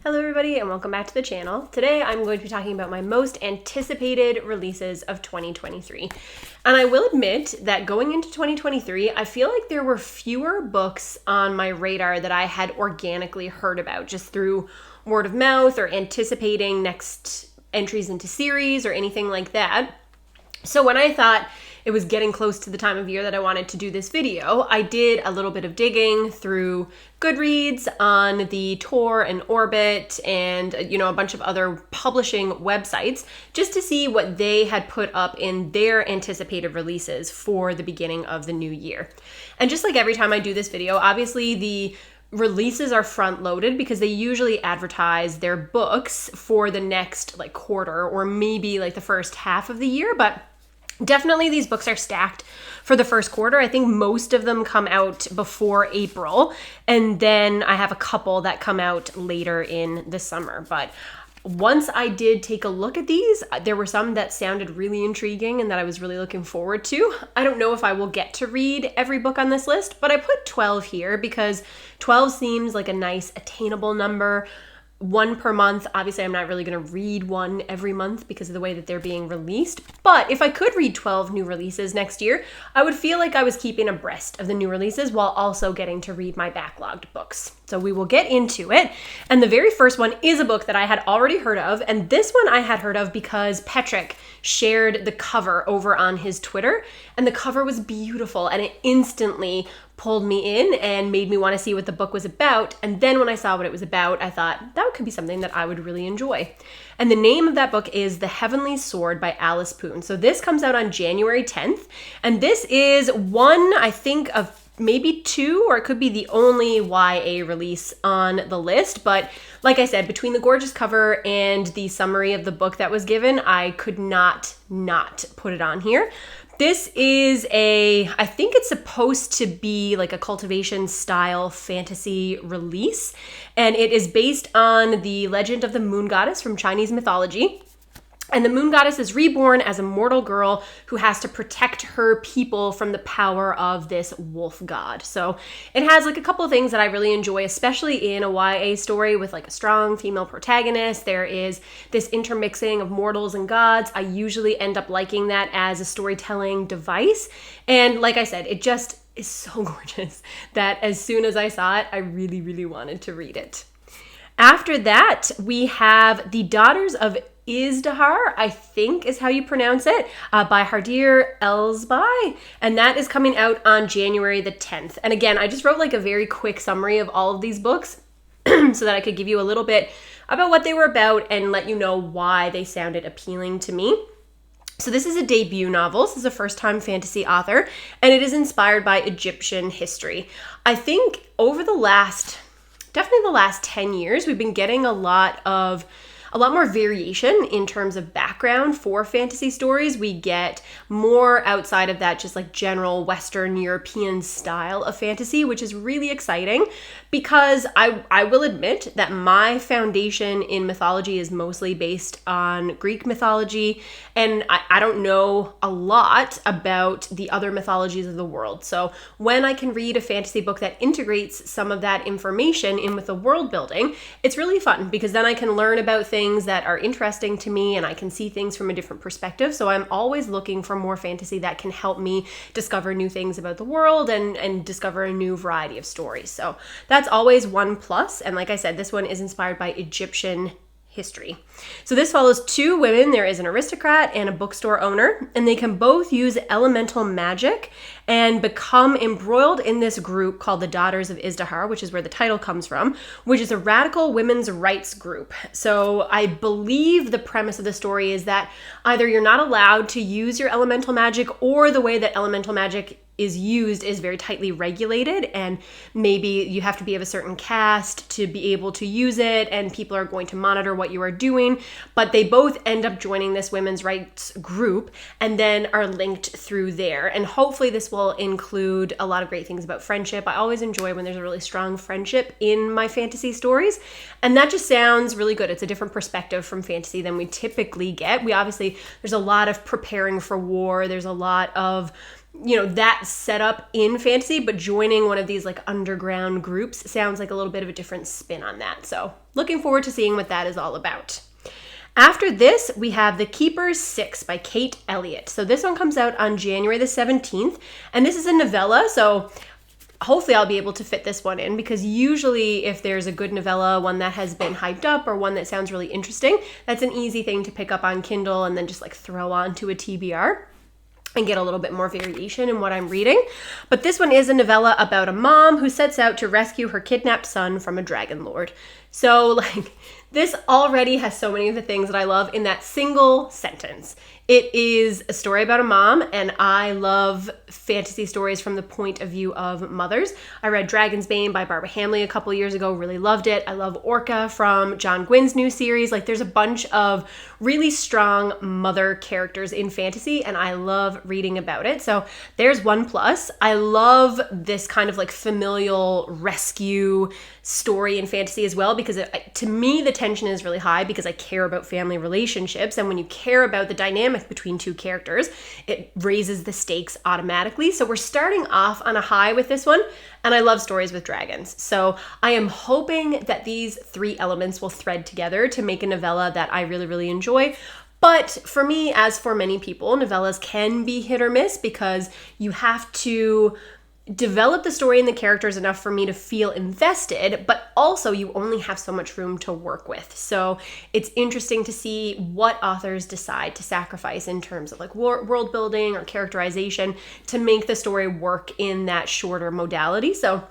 Hello everybody and welcome back to the channel. Today I'm going to be talking about my most anticipated releases of 2023. And I will admit that going into 2023, I feel like there were fewer books on my radar that I had organically heard about just through word of mouth or anticipating next entries into series or anything like that. So when I thought it was getting close to the time of year that I wanted to do this video, I did a little bit of digging through Goodreads, on the Tor and Orbit, and a bunch of other publishing websites just to see what they had put up in their anticipated releases for the beginning of the new year. And just like every time I do this video, obviously the releases are front loaded because they usually advertise their books for the next quarter or maybe the first half of the year, but definitely these books are stacked for the first quarter. I think most of them come out before April, and then I have a couple that come out later in the summer. But once I did take a look at these, there were some that sounded really intriguing and that I was really looking forward to. I don't know if I will get to read every book on this list, but I put 12 here because 12 seems like a nice attainable number. One per month. Obviously, I'm not really going to read one every month because of the way that they're being released. But if I could read 12 new releases next year, I would feel like I was keeping abreast of the new releases while also getting to read my backlogged books. So we will get into it. And the very first one is a book that I had already heard of. And this one I had heard of because Patrick shared the cover over on his Twitter. And the cover was beautiful. And it instantly pulled me in and made me want to see what the book was about. And then when I saw what it was about, I thought that could be something that I would really enjoy. And the name of that book is The Heavenly Sword by Alice Poon. So this comes out on January 10th. And this is one, I think, of maybe two, or it could be the only YA release on the list. But like I said, between the gorgeous cover and the summary of the book that was given, I could not put it on here. This is I think it's supposed to be like a cultivation style fantasy release, and it is based on the legend of the moon goddess from Chinese mythology. And the moon goddess is reborn as a mortal girl who has to protect her people from the power of this wolf god. So it has a couple of things that I really enjoy, especially in a YA story with a strong female protagonist. There is this intermixing of mortals and gods. I usually end up liking that as a storytelling device. And like I said, it just is so gorgeous that as soon as I saw it, I really, really wanted to read it. After that, we have The Daughters of Izdihar, I think is how you pronounce it, by Hardir Elsbai, and that is coming out on January the 10th. And again, I just wrote a very quick summary of all of these books so that I could give you a little bit about what they were about and let you know why they sounded appealing to me. So this is a debut novel. This is a first-time fantasy author, and it is inspired by Egyptian history. I think over definitely the last 10 years, we've been getting a lot more variation in terms of background for fantasy stories. We get more outside of that just general Western European style of fantasy, which is really exciting because I will admit that my foundation in mythology is mostly based on Greek mythology, and I don't know a lot about the other mythologies of the world. So when I can read a fantasy book that integrates some of that information in with the world building, it's really fun because then I can learn about things that are interesting to me and I can see things from a different perspective. So I'm always looking for more fantasy that can help me discover new things about the world and discover a new variety of stories. So that's always one plus. And like I said, this one is inspired by Egyptian history. So this follows two women. There is an aristocrat and a bookstore owner, and they can both use elemental magic and become embroiled in this group called the Daughters of Izdihar, which is where the title comes from, which is a radical women's rights group. So I believe the premise of the story is that either you're not allowed to use your elemental magic, or the way that elemental magic is used is very tightly regulated, and maybe you have to be of a certain caste to be able to use it, and people are going to monitor what you are doing. But they both end up joining this women's rights group and then are linked through there. And hopefully this will include a lot of great things about friendship. I always enjoy when there's a really strong friendship in my fantasy stories, and that just sounds really good. It's a different perspective from fantasy than we typically get. There's a lot of preparing for war. There's a lot of that setup in fantasy, but joining one of these like underground groups sounds like a little bit of a different spin on that. So looking forward to seeing what that is all about. After this, we have The Keeper's Six by Kate Elliott. So this one comes out on January the 17th, and this is a novella, so hopefully I'll be able to fit this one in, because usually if there's a good novella, one that has been hyped up or one that sounds really interesting, that's an easy thing to pick up on Kindle and then just like throw onto a TBR and get a little bit more variation in what I'm reading. But this one is a novella about a mom who sets out to rescue her kidnapped son from a dragon lord. So like, this already has so many of the things that I love in that single sentence. It is a story about a mom, and I love fantasy stories from the point of view of mothers. I read Dragon's Bane by Barbara Hamley a couple years ago, really loved it. I love Orca from John Gwynn's new series. Like, there's a bunch of really strong mother characters in fantasy, and I love reading about it. So there's one plus. I love this kind of like familial rescue story in fantasy as well, because to me the tension is really high because I care about family relationships, and when you care about the dynamic between two characters, it raises the stakes automatically. So we're starting off on a high with this one, and I love stories with dragons. So I am hoping that these three elements will thread together to make a novella that I really, really enjoy. But for me, as for many people, novellas can be hit or miss because you have to develop the story and the characters enough for me to feel invested, but also you only have so much room to work with. So it's interesting to see what authors decide to sacrifice in terms of like world building or characterization to make the story work in that shorter modality. So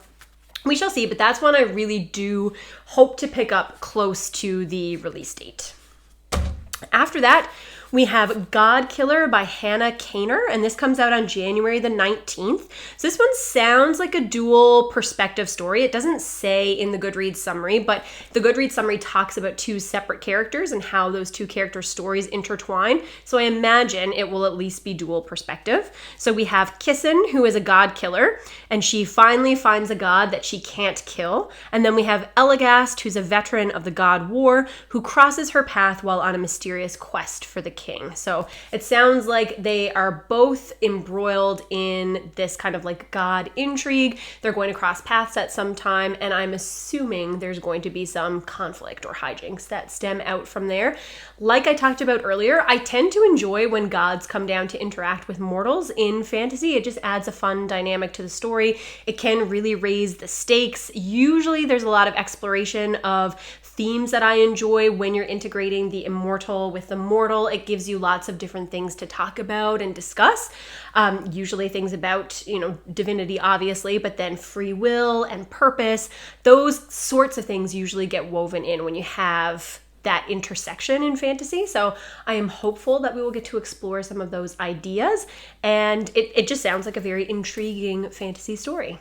we shall see, but that's one I really do hope to pick up close to the release date. After that, we have Godkiller by Hannah Kaner, and this comes out on January the 19th. So this one sounds like a dual perspective story. It doesn't say in the Goodreads summary, but the Goodreads summary talks about two separate characters and how those two characters' stories intertwine. So I imagine it will at least be dual perspective. So we have Kissin, who is a god killer, and she finally finds a god that she can't kill. And then we have Elagast, who's a veteran of the god war, who crosses her path while on a mysterious quest for the king. So it sounds like they are both embroiled in this kind of like god intrigue. They're going to cross paths at some time, and I'm assuming there's going to be some conflict or hijinks that stem out from there. Like I talked about earlier, I tend to enjoy when gods come down to interact with mortals in fantasy. It just adds a fun dynamic to the story. It can really raise the stakes. Usually there's a lot of exploration of themes that I enjoy when you're integrating the immortal with the mortal. It gives you lots of different things to talk about and discuss. Usually things about, divinity, obviously, but then free will and purpose. Those sorts of things usually get woven in when you have that intersection in fantasy. So I am hopeful that we will get to explore some of those ideas. And it just sounds like a very intriguing fantasy story.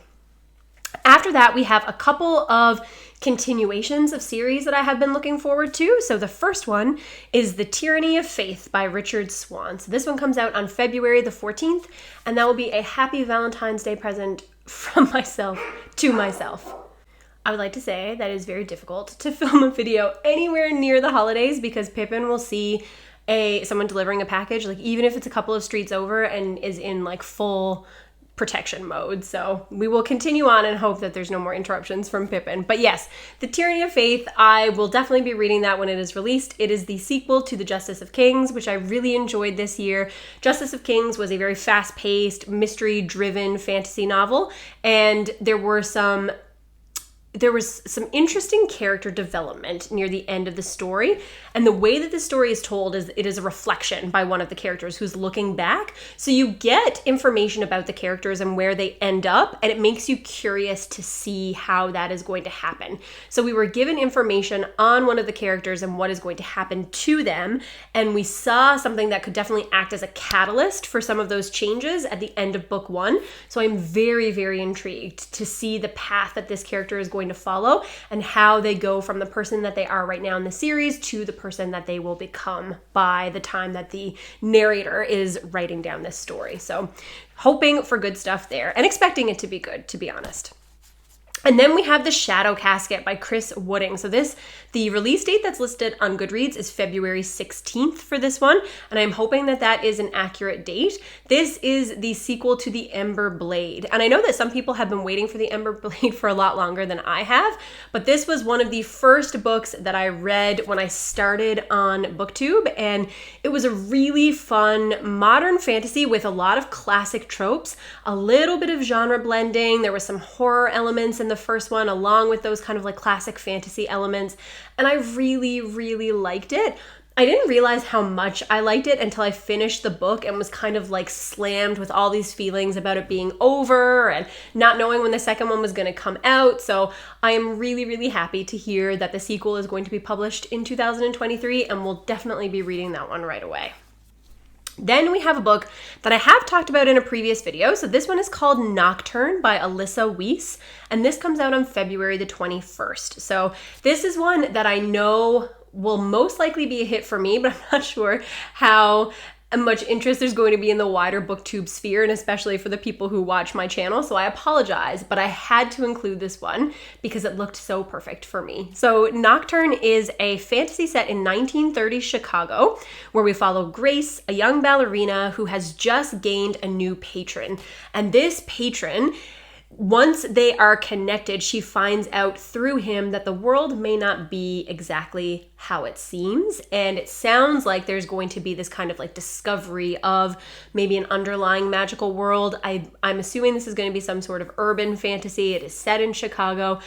After that, we have a couple of continuations of series that I have been looking forward to. So the first one is The Tyranny of Faith by Richard Swan. So this one comes out on February the 14th, and that will be a happy Valentine's Day present from myself to myself. I would like to say that it is very difficult to film a video anywhere near the holidays because Pippin will see someone delivering a package, like even if it's a couple of streets over, and is in like full protection mode. So we will continue on and hope that there's no more interruptions from Pippin. But yes, The Tyranny of Faith, I will definitely be reading that when it is released. It is the sequel to The Justice of Kings, which I really enjoyed this year. Justice of Kings was a very fast-paced, mystery-driven fantasy novel, and there was some interesting character development near the end of the story. And the way that the story is told is it is a reflection by one of the characters who's looking back. So you get information about the characters and where they end up, and it makes you curious to see how that is going to happen. So we were given information on one of the characters and what is going to happen to them. And we saw something that could definitely act as a catalyst for some of those changes at the end of book one. So I'm very, very intrigued to see the path that this character is going to follow and how they go from the person that they are right now in the series to the person that they will become by the time that the narrator is writing down this story. So hoping for good stuff there and expecting it to be good, to be honest. And then we have The Shadow Casket by Chris Wooding. So this The release date that's listed on Goodreads is February 16th for this one, and I'm hoping that that is an accurate date. This is the sequel to The Ember Blade, and I know that some people have been waiting for The Ember Blade for a lot longer than I have, but this was one of the first books that I read when I started on BookTube, and it was a really fun modern fantasy with a lot of classic tropes, a little bit of genre blending. There was some horror elements in the first one along with those kind of like classic fantasy elements, and I really, really liked it. I didn't realize how much I liked it until I finished the book and was kind of like slammed with all these feelings about it being over and not knowing when the second one was going to come out. So I am really, really happy to hear that the sequel is going to be published in 2023, and we'll definitely be reading that one right away. Then we have a book that I have talked about in a previous video. So this one is called Nocturne by Alyssa Weiss, and this comes out on February the 21st. So this is one that I know will most likely be a hit for me, but I'm not sure how much interest there's going to be in the wider BookTube sphere, and especially for the people who watch my channel. So I apologize, but I had to include this one because it looked so perfect for me. So Nocturne is a fantasy set in 1930s Chicago, where we follow Grace, a young ballerina who has just gained a new patron. And this patron, once they are connected, she finds out through him that the world may not be exactly how it seems. And it sounds like there's going to be this kind of like discovery of maybe an underlying magical world. I'm assuming this is going to be some sort of urban fantasy. It is set in Chicago.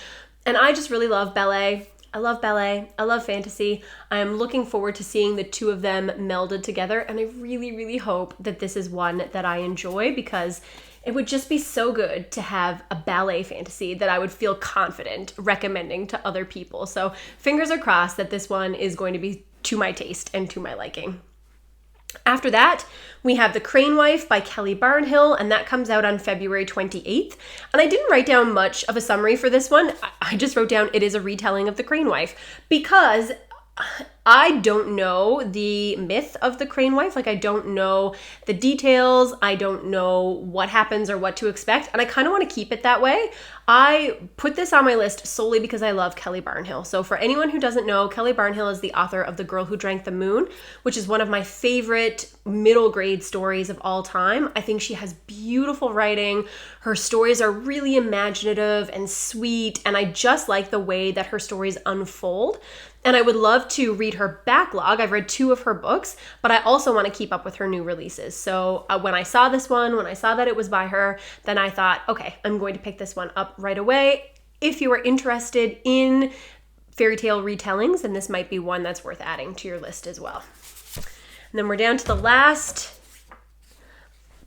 And I just really love ballet. I love ballet. I love fantasy. I am looking forward to seeing the two of them melded together. And I really, really hope that this is one that I enjoy, because it would just be so good to have a ballet fantasy that I would feel confident recommending to other people. So fingers are crossed that this one is going to be to my taste and to my liking. After that, we have The Crane Wife by Kelly Barnhill, and that comes out on February 28th. And I didn't write down much of a summary for this one. I just wrote down it is a retelling of The Crane Wife, because I don't know the myth of the Crane Wife. Like, I don't know the details. I don't know what happens or what to expect. And I kind of want to keep it that way. I put this on my list solely because I love Kelly Barnhill. So for anyone who doesn't know, Kelly Barnhill is the author of The Girl Who Drank the Moon, which is one of my favorite middle grade stories of all time. I think she has beautiful writing. Her stories are really imaginative and sweet, and I just like the way that her stories unfold. And I would love to read her backlog. I've read 2 of her books, but I also want to keep up with her new releases. So when I saw this one, when I saw that it was by her, then I thought, okay, I'm going to pick this one up right away. If you are interested in fairy tale retellings, then this might be one that's worth adding to your list as well. And then we're down to the last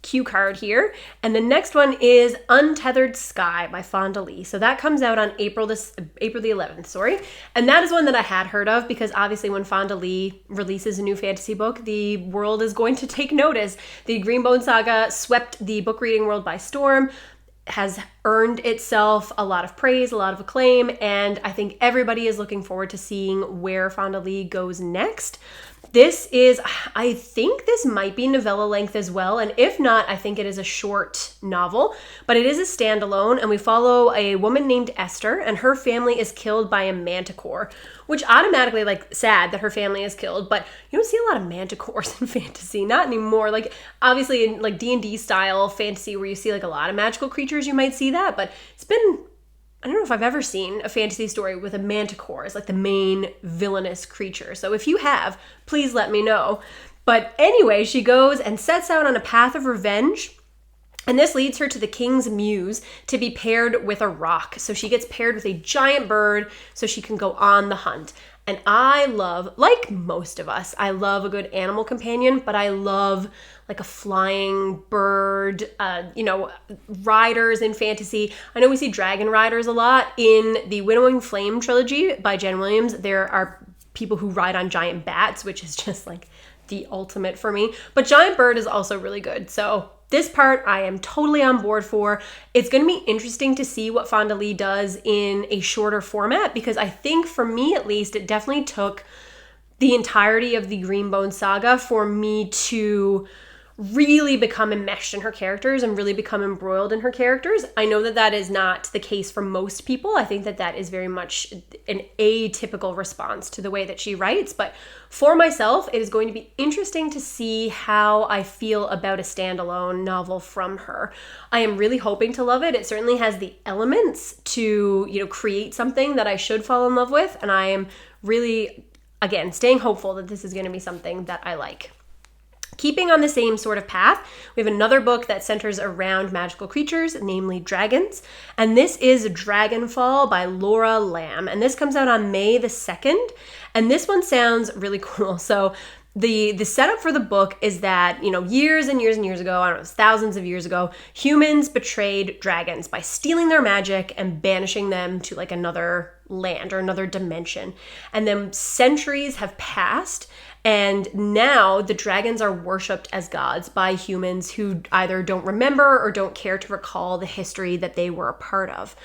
cue card here, and the next one is Untethered Sky by Fonda Lee. So that comes out on April the 11th, and that is one that I had heard of, because obviously when Fonda Lee releases a new fantasy book, the world is going to take notice. The Greenbone Saga swept the book reading world by storm, has earned itself a lot of praise, a lot of acclaim, and I think everybody is looking forward to seeing where Fonda Lee goes next. This is, I think this might be novella length as well, and if not, I think it is a short novel, but it is a standalone, and we follow a woman named Esther, and her family is killed by a manticore, which automatically, like, sad that her family is killed, but you don't see a lot of manticores in fantasy, not anymore. Like, obviously in like D&D style fantasy where you see like a lot of magical creatures, you might see that, but it's been, I don't know if I've ever seen a fantasy story with a manticore as like the main villainous creature. So if you have, please let me know. But anyway, she goes and sets out on a path of revenge. And this leads her to the king's muse to be paired with a rock. So she gets paired with a giant bird so she can go on the hunt. And I love, like most of us, I love a good animal companion, but I love like a flying bird, riders in fantasy. I know we see dragon riders a lot. In the Winnowing Flame trilogy by Jen Williams, there are people who ride on giant bats, which is just like the ultimate for me. But giant bird is also really good. So this part I am totally on board for. It's going to be interesting to see what Fonda Lee does in a shorter format, because I think for me at least, it definitely took the entirety of the Greenbone Saga for me to really become enmeshed in her characters and really become embroiled in her characters. I know that that is not the case for most people. I think that that is very much an atypical response to the way that she writes. But for myself, it is going to be interesting to see how I feel about a standalone novel from her. I am really hoping to love it. It certainly has the elements to, create something that I should fall in love with. And I am really, again, staying hopeful that this is going to be something that I like. Keeping on the same sort of path, we have another book that centers around magical creatures, namely dragons. And this is Dragonfall by Laura Lamb. And this comes out on May the 2nd. And this one sounds really cool. So the setup for the book is that, years and years and years ago, I don't know, thousands of years ago, humans betrayed dragons by stealing their magic and banishing them to like another land or another dimension. And then centuries have passed. And now the dragons are worshipped as gods by humans who either don't remember or don't care to recall the history that they were a part of.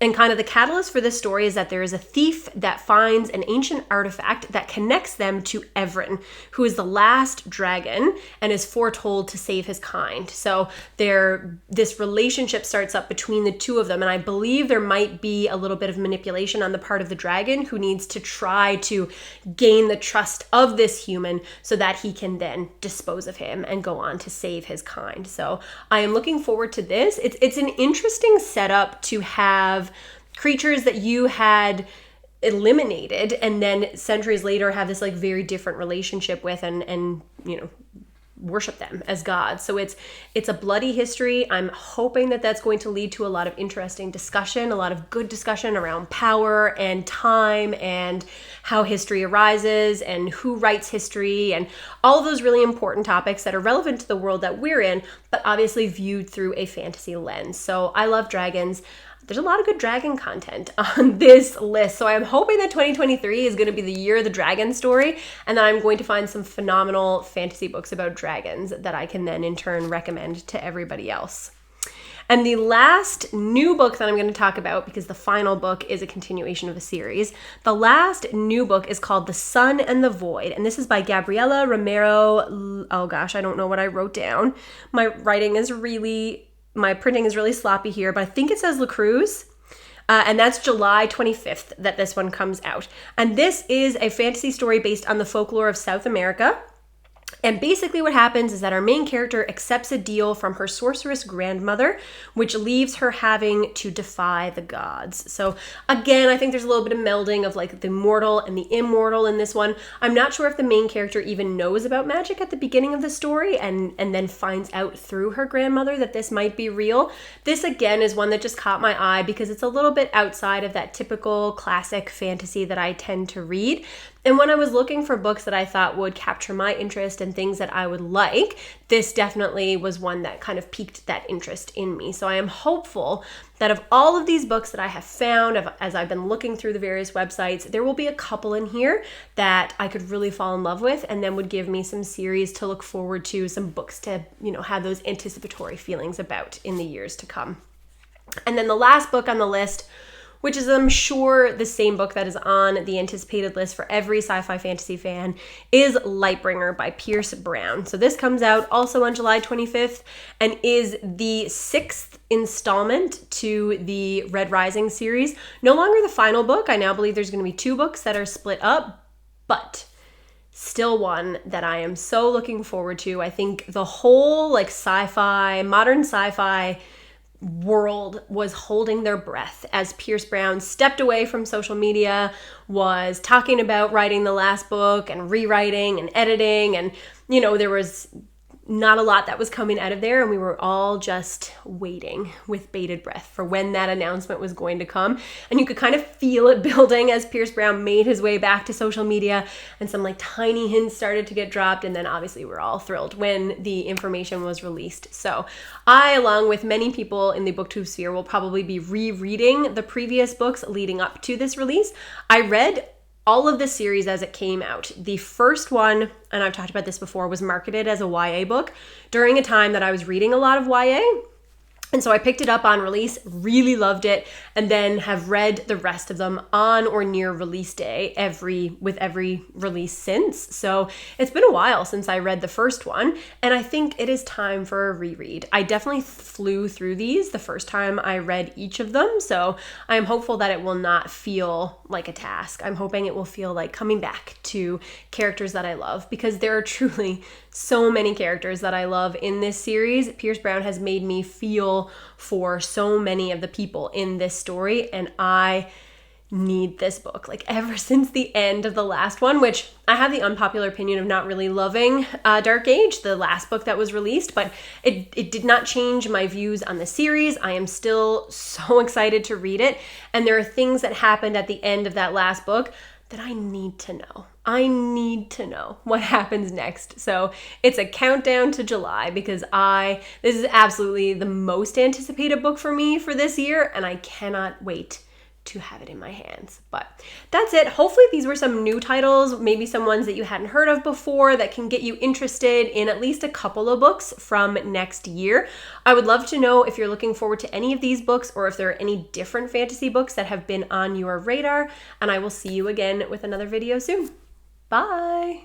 And kind of the catalyst for this story is that there is a thief that finds an ancient artifact that connects them to Evren, who is the last dragon and is foretold to save his kind. So this relationship starts up between the two of them. And I believe there might be a little bit of manipulation on the part of the dragon who needs to try to gain the trust of this human so that he can then dispose of him and go on to save his kind. So I am looking forward to this. It's an interesting setup to have creatures that you had eliminated and then centuries later have this like very different relationship with and worship them as gods. So it's a bloody history. I'm hoping that that's going to lead to a lot of interesting discussion, a lot of good discussion around power and time and how history arises and who writes history and all of those really important topics that are relevant to the world that we're in, but obviously viewed through a fantasy lens. So I love dragons. There's a lot of good dragon content on this list. So I'm hoping that 2023 is going to be the year of the dragon story, and that I'm going to find some phenomenal fantasy books about dragons that I can then in turn recommend to everybody else. And the last new book that I'm going to talk about, because the final book is a continuation of a series, the last new book is called The Sun and the Void. And this is by Gabriela Romero. Oh gosh, I don't know what I wrote down. My printing is really sloppy here, but I think it says La Cruz. And that's July 25th that this one comes out. And this is a fantasy story based on the folklore of South America. And basically what happens is that our main character accepts a deal from her sorceress grandmother, which leaves her having to defy the gods. So again, I think there's a little bit of melding of like the mortal and the immortal in this one. I'm not sure if the main character even knows about magic at the beginning of the story and then finds out through her grandmother that this might be real. This again is one that just caught my eye because it's a little bit outside of that typical classic fantasy that I tend to read. And when I was looking for books that I thought would capture my interest and things that I would like, this definitely was one that kind of piqued that interest in me. So I am hopeful that of all of these books that I have found, as I've been looking through the various websites, there will be a couple in here that I could really fall in love with and then would give me some series to look forward to, some books to, have those anticipatory feelings about in the years to come. And then the last book on the list, which is, I'm sure, the same book that is on the anticipated list for every sci-fi fantasy fan, is Lightbringer by Pierce Brown. So this comes out also on July 25th and is the 6th installment to the Red Rising series. No longer the final book. I now believe there's going to be 2 books that are split up, but still one that I am so looking forward to. I think the whole modern sci-fi world was holding their breath as Pierce Brown stepped away from social media, was talking about writing the last book and rewriting and editing, and there was not a lot that was coming out of there, and we were all just waiting with bated breath for when that announcement was going to come. And you could kind of feel it building as Pierce Brown made his way back to social media, and some tiny hints started to get dropped, and then obviously we're all thrilled when the information was released. So I, along with many people in the booktube sphere, will probably be rereading the previous books leading up to this release. I read all of the series as it came out. The first one, and I've talked about this before, was marketed as a YA book during a time that I was reading a lot of YA. And so I picked it up on release, really loved it, and then have read the rest of them on or near release day with every release since. So it's been a while since I read the first one, and I think it is time for a reread. I definitely flew through these the first time I read each of them, so I'm hopeful that it will not feel like a task. I'm hoping it will feel like coming back to characters that I love, because there are truly so many characters that I love in this series. Pierce Brown has made me feel for so many of the people in this story, and I need this book. Like, ever since the end of the last one, which I have the unpopular opinion of not really loving Dark Age, the last book that was released, but it did not change my views on the series. I am still so excited to read it, and there are things that happened at the end of that last book that I need to know. I need to know what happens next. So it's a countdown to July, because this is absolutely the most anticipated book for me for this year, and I cannot wait to have it in my hands. But that's it. Hopefully these were some new titles, maybe some ones that you hadn't heard of before, that can get you interested in at least a couple of books from next year. I would love to know if you're looking forward to any of these books, or if there are any different fantasy books that have been on your radar, and I will see you again with another video soon. Bye!